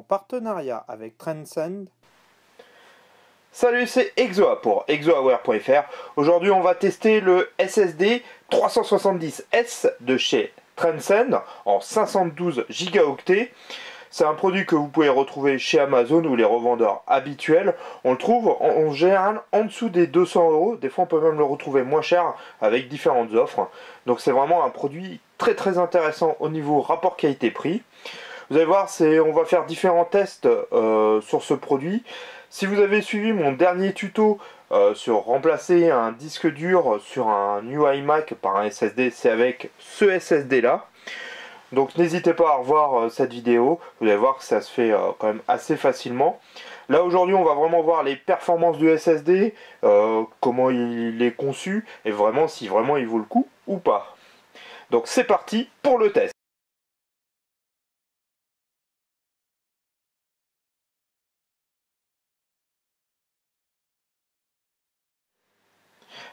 partenariat avec Transcend. Salut, c'est Exoa pour exoaware.fr. Aujourd'hui, on va tester le SSD 370S de chez Transcend en 512 Go. C'est un produit que vous pouvez retrouver chez Amazon ou les revendeurs habituels. On le trouve en général en dessous des 200 €. Des fois, on peut même le retrouver moins cher avec différentes offres. Donc, c'est vraiment un produit très intéressant au niveau rapport qualité-prix. Vous allez voir, on va faire différents tests sur ce produit. Si vous avez suivi mon dernier tuto sur remplacer un disque dur sur un new iMac par un SSD, c'est avec ce SSD là. Donc n'hésitez pas à revoir cette vidéo, vous allez voir que ça se fait quand même assez facilement. Là aujourd'hui on va vraiment voir les performances du SSD, comment il est conçu et vraiment si vraiment il vaut le coup ou pas. Donc c'est parti pour le test.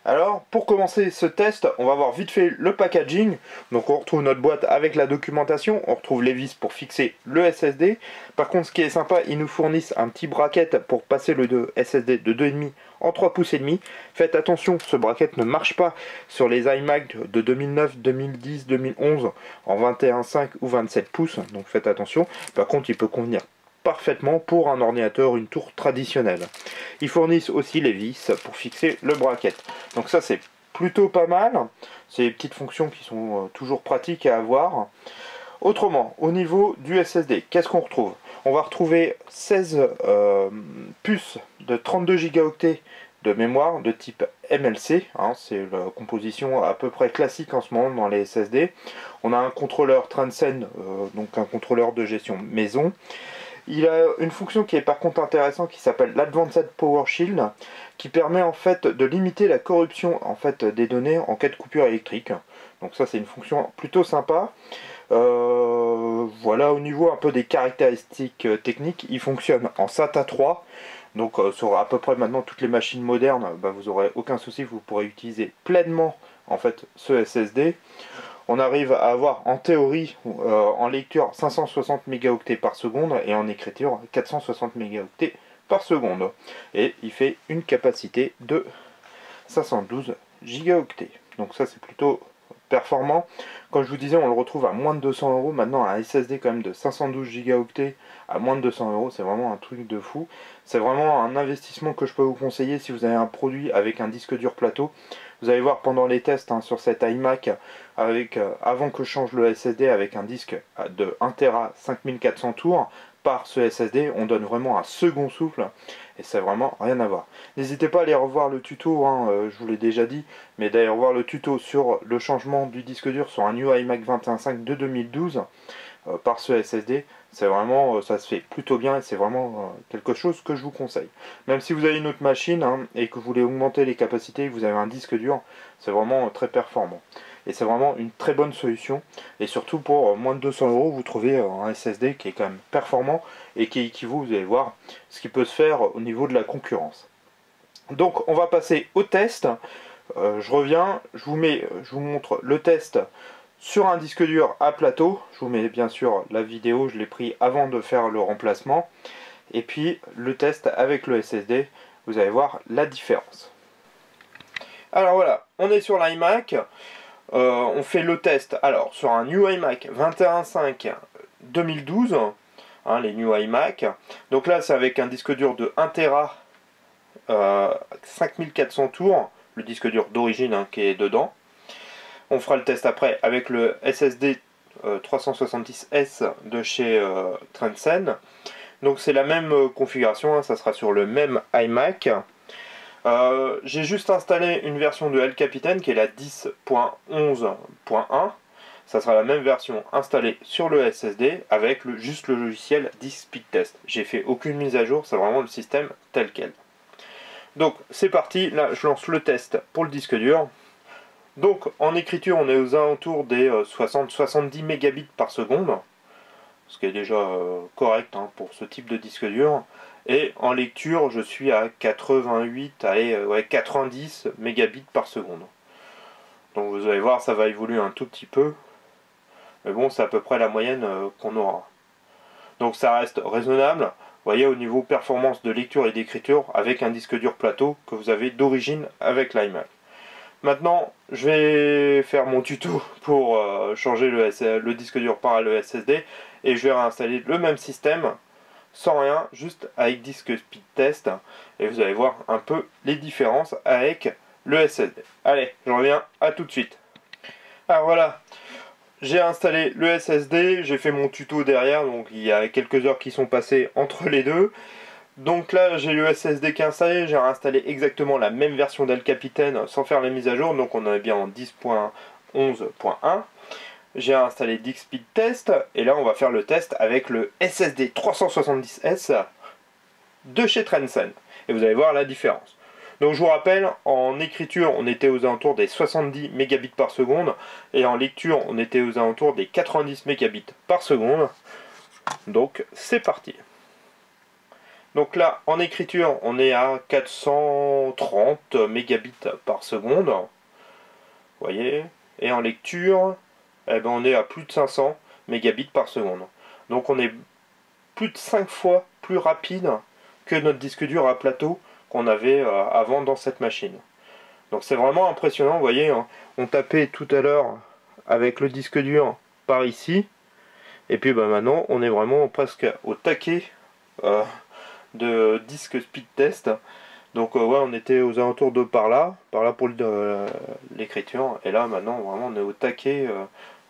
Alors, pour commencer ce test, on va voir vite fait le packaging. Donc on retrouve notre boîte avec la documentation, on retrouve les vis pour fixer le SSD. Par contre, ce qui est sympa, ils nous fournissent un petit bracket pour passer le SSD de 2,5 en 3,5 pouces. Faites attention, ce bracket ne marche pas sur les iMac de 2009, 2010, 2011 en 21,5 ou 27 pouces. Donc faites attention. Par contre, il peut convenir parfaitement pour un ordinateur, une tour traditionnelle. Ils fournissent aussi les vis pour fixer le bracket. Donc ça c'est plutôt pas mal. C'est des petites fonctions qui sont toujours pratiques à avoir. Autrement, au niveau du SSD, qu'est-ce qu'on retrouve? On va retrouver 16 puces de 32 Go de mémoire de type MLC. Hein, c'est la composition à peu près classique en ce moment dans les SSD. On a un contrôleur Transcend, donc un contrôleur de gestion maison. Il a une fonction qui est par contre intéressante qui s'appelle l'Advanced Power Shield qui permet en fait de limiter la corruption en fait des données en cas de coupure électrique. Donc ça c'est une fonction plutôt sympa. Voilà au niveau un peu des caractéristiques techniques, il fonctionne en SATA 3. Donc sur à peu près maintenant toutes les machines modernes, vous n'aurez aucun souci, vous pourrez utiliser pleinement en fait ce SSD. On arrive à avoir en théorie, en lecture 560 mégaoctets par seconde et en écriture 460 mégaoctets par seconde. Et il fait une capacité de 512 gigaoctets. Donc ça c'est plutôt performant. Comme je vous disais, on le retrouve à moins de 200 €. Maintenant un SSD quand même de 512 gigaoctets à moins de 200 €, c'est vraiment un truc de fou. C'est vraiment un investissement que je peux vous conseiller si vous avez un produit avec un disque dur plateau. Vous allez voir pendant les tests sur cet iMac, avant que je change le SSD avec un disque de 1 Tera 5400 tours par ce SSD, on donne vraiment un second souffle et c'est vraiment rien à voir. N'hésitez pas à aller revoir le tuto, je vous l'ai déjà dit, mais d'aller revoir le tuto sur le changement du disque dur sur un new iMac 21.5 de 2012 par ce SSD. C'est vraiment, ça se fait plutôt bien et c'est vraiment quelque chose que je vous conseille. Même si vous avez une autre machine et que vous voulez augmenter les capacités et que vous avez un disque dur, c'est vraiment très performant. Et c'est vraiment une très bonne solution. Et surtout pour moins de 200 €, vous trouvez un SSD qui est quand même performant et qui équivaut, vous allez voir, ce qui peut se faire au niveau de la concurrence. Donc on va passer au test. Je reviens, je vous montre le test sur un disque dur à plateau. Je vous mets bien sûr la vidéo, je l'ai pris avant de faire le remplacement. Et puis le test avec le SSD, vous allez voir la différence. Alors voilà, on est sur l'iMac. On fait le test alors sur un new iMac 21.5 2012, les new iMac. Donc là c'est avec un disque dur de 1 Tera 5400 tours, le disque dur d'origine qui est dedans. On fera le test après avec le SSD 370S de chez Transcend. Donc c'est la même configuration, ça sera sur le même iMac. J'ai juste installé une version de El Capitan qui est la 10.11.1. Ça sera la même version installée sur le SSD avec juste le logiciel Disk Speed Test. J'ai fait aucune mise à jour, c'est vraiment le système tel quel. Donc c'est parti, là je lance le test pour le disque dur. Donc en écriture on est aux alentours des 60-70 mégabits par seconde, ce qui est déjà correct pour ce type de disque dur. Et en lecture je suis à 88, 90 mégabits par seconde. Donc vous allez voir ça va évoluer un tout petit peu. Mais bon c'est à peu près la moyenne qu'on aura. Donc ça reste raisonnable, vous voyez, au niveau performance de lecture et d'écriture avec un disque dur plateau que vous avez d'origine avec l'iMac. Maintenant, je vais faire mon tuto pour changer le disque dur par le SSD et je vais réinstaller le même système sans rien, juste avec disque speed test, et vous allez voir un peu les différences avec le SSD. Allez, je reviens à tout de suite. Alors voilà, j'ai installé le SSD, j'ai fait mon tuto derrière, donc il y a quelques heures qui sont passées entre les deux. Donc là, j'ai le SSD qui est installé, j'ai réinstallé exactement la même version d'El Capitaine sans faire la mise à jour, donc on est bien en 10.11.1. J'ai installé DiskSpeed Test, et là on va faire le test avec le SSD 370S de chez Transcend. Et vous allez voir la différence. Donc je vous rappelle, en écriture on était aux alentours des 70 mégabits par seconde, et en lecture on était aux alentours des 90 mégabits par seconde. Donc c'est parti. Donc là, en écriture, on est à 430 mégabits par seconde. Vous voyez. Et en lecture, eh ben, on est à plus de 500 mégabits par seconde. Donc on est plus de 5 fois plus rapide que notre disque dur à plateau qu'on avait avant dans cette machine. Donc c'est vraiment impressionnant, vous voyez. Hein, on tapait tout à l'heure avec le disque dur par ici. Et puis bah, maintenant, on est vraiment presque au taquet. De disque speed test. Donc ouais, on était aux alentours de par là pour l'écriture, et là maintenant vraiment on est au taquet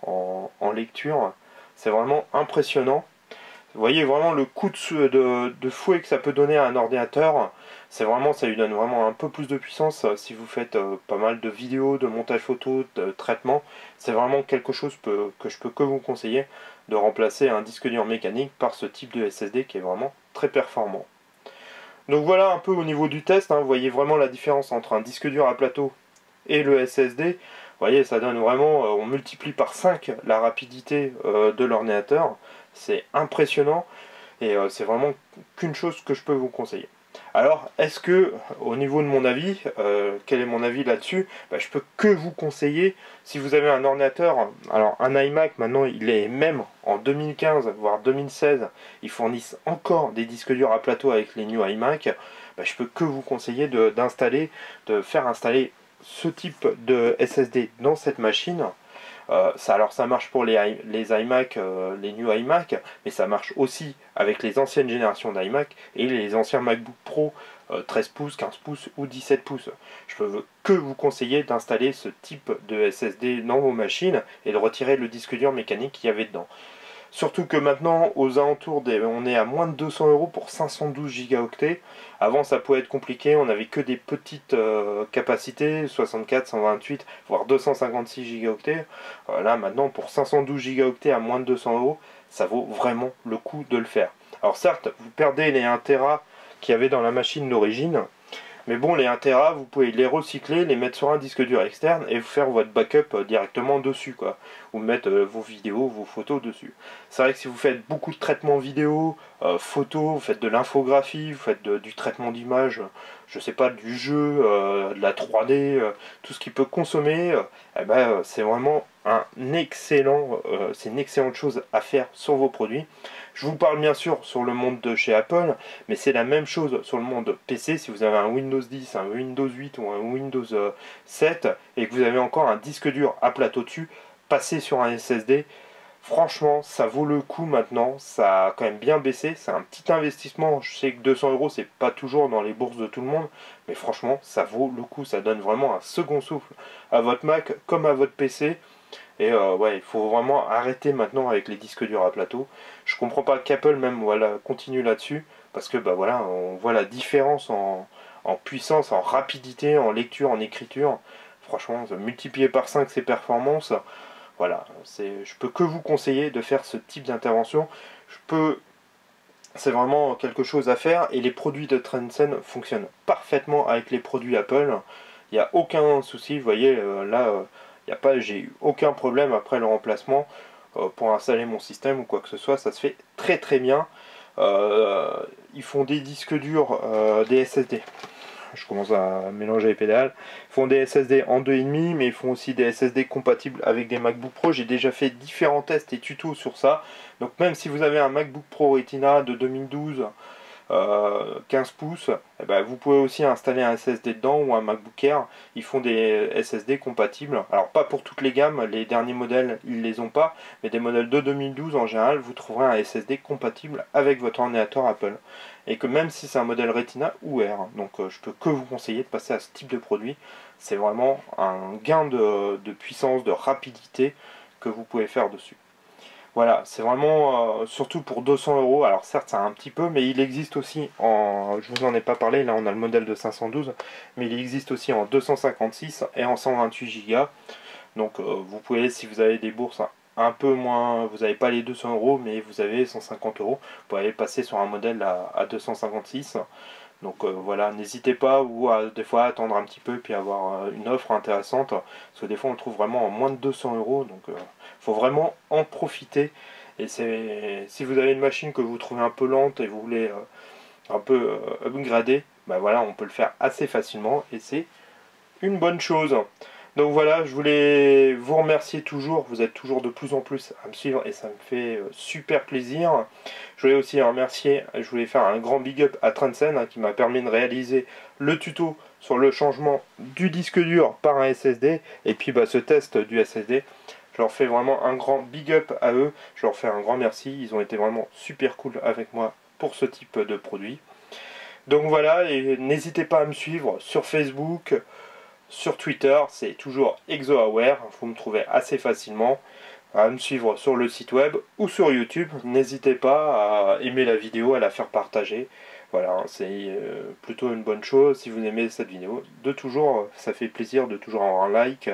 en lecture. C'est vraiment impressionnant. Vous voyez vraiment le coup de fouet que ça peut donner à un ordinateur. C'est vraiment, ça lui donne vraiment un peu plus de puissance si vous faites pas mal de vidéos, de montage photo, de traitement. C'est vraiment quelque chose que je peux que vous conseiller, de remplacer un disque dur mécanique par ce type de SSD qui est vraiment très performant. Donc voilà un peu au niveau du test, hein, vous voyez vraiment la différence entre un disque dur à plateau et le SSD. Vous voyez, ça donne vraiment, on multiplie par 5 la rapidité de l'ordinateur. C'est impressionnant, et c'est vraiment qu'une chose que je peux vous conseiller. Alors, est-ce que, au niveau de mon avis, quel est mon avis là-dessus? Je peux que vous conseiller, si vous avez un ordinateur, alors un iMac, maintenant il est même en 2015, voire 2016, ils fournissent encore des disques durs à plateau avec les new iMac, je peux que vous conseiller de faire installer ce type de SSD dans cette machine. Alors ça marche pour les iMac, les new iMac, mais ça marche aussi avec les anciennes générations d'iMac et les anciens MacBook Pro 13 pouces, 15 pouces ou 17 pouces. Je peux que vous conseiller d'installer ce type de SSD dans vos machines et de retirer le disque dur mécanique qu'il y avait dedans. Surtout que maintenant, aux alentours on est à moins de 200 € pour 512 gigaoctets. Avant, ça pouvait être compliqué, on n'avait que des petites capacités, 64, 128, voire 256 gigaoctets. Là, maintenant, pour 512 gigaoctets à moins de 200 €, ça vaut vraiment le coup de le faire. Alors certes, vous perdez les 1 Tera qu'il y avait dans la machine d'origine, mais bon, les 1 Tera, vous pouvez les recycler, les mettre sur un disque dur externe et vous faire votre backup directement dessus, quoi. Ou mettre vos vidéos, vos photos dessus. C'est vrai que si vous faites beaucoup de traitements vidéo, photos, vous faites de l'infographie, vous faites du traitement d'image, je sais pas, du jeu, de la 3D, tout ce qui peut consommer, c'est vraiment c'est une excellente chose à faire sur vos produits. Je vous parle bien sûr sur le monde de chez Apple, mais c'est la même chose sur le monde PC. Si vous avez un Windows 10, un Windows 8 ou un Windows 7 et que vous avez encore un disque dur à plateau dessus, passez sur un SSD. Franchement, ça vaut le coup maintenant. Ça a quand même bien baissé. C'est un petit investissement. Je sais que 200 €, c'est pas toujours dans les bourses de tout le monde, mais franchement, ça vaut le coup. Ça donne vraiment un second souffle à votre Mac comme à votre PC. Et ouais, il faut vraiment arrêter maintenant avec les disques durs à plateau. Je comprends pas qu'Apple même continue là-dessus, parce que voilà, on voit la différence en puissance, en rapidité, en lecture, en écriture. Franchement, multiplier par 5 ses performances, voilà, je peux que vous conseiller de faire ce type d'intervention. C'est vraiment quelque chose à faire, et les produits de Transcend fonctionnent parfaitement avec les produits Apple. Il n'y a aucun souci, vous voyez, là, j'ai eu aucun problème après le remplacement pour installer mon système ou quoi que ce soit. Ça se fait très très bien. Ils font des disques durs, des SSD. je commence à mélanger les pédales. Ils font des SSD en 2,5, mais ils font aussi des SSD compatibles avec des MacBook Pro. J'ai déjà fait différents tests et tutos sur ça. Donc même si vous avez un MacBook Pro Retina de 2012, 15 pouces, eh ben, vous pouvez aussi installer un SSD dedans ou un MacBook Air. Ils font des SSD compatibles. Alors pas pour toutes les gammes, les derniers modèles ils les ont pas, mais des modèles de 2012 en général, vous trouverez un SSD compatible avec votre ordinateur Apple. Et que même si c'est un modèle Retina ou Air, donc je peux que vous conseiller de passer à ce type de produit. C'est vraiment un gain de puissance, de rapidité que vous pouvez faire dessus. Voilà, c'est vraiment surtout pour 200 euros. Alors certes, ça a un petit peu, mais il existe aussi en. Je vous en ai pas parlé, là on a le modèle de 512, mais il existe aussi en 256 et en 128 Go. Donc vous pouvez, si vous avez des bourses un peu moins, vous n'avez pas les 200 euros, mais vous avez 150 euros, vous pouvez passer sur un modèle à 256. Donc voilà, n'hésitez pas ou à des fois attendre un petit peu puis avoir une offre intéressante. Parce que des fois on le trouve vraiment en moins de 200 euros. Donc faut vraiment en profiter. Et si vous avez une machine que vous trouvez un peu lente et vous voulez un peu upgrader, bah voilà, on peut le faire assez facilement et c'est une bonne chose. Donc voilà, je voulais vous remercier toujours, vous êtes toujours de plus en plus à me suivre et ça me fait super plaisir. Je voulais aussi remercier, je voulais faire un grand big up à Transcend qui m'a permis de réaliser le tuto sur le changement du disque dur par un SSD et puis ce test du SSD. Je leur fais vraiment un grand big up à eux, je leur fais un grand merci, ils ont été vraiment super cool avec moi pour ce type de produit. Donc voilà, et n'hésitez pas à me suivre sur Facebook, sur Twitter, c'est toujours ExoAware, vous me trouvez assez facilement, à me suivre sur le site web ou sur YouTube. N'hésitez pas à aimer la vidéo, à la faire partager. Voilà, c'est plutôt une bonne chose si vous aimez cette vidéo. De toujours, ça fait plaisir de toujours avoir un like,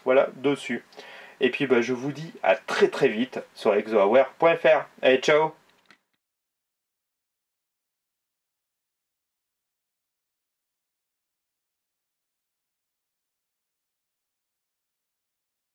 voilà, dessus. Et puis je vous dis à très très vite sur exoaware.fr. Allez, ciao!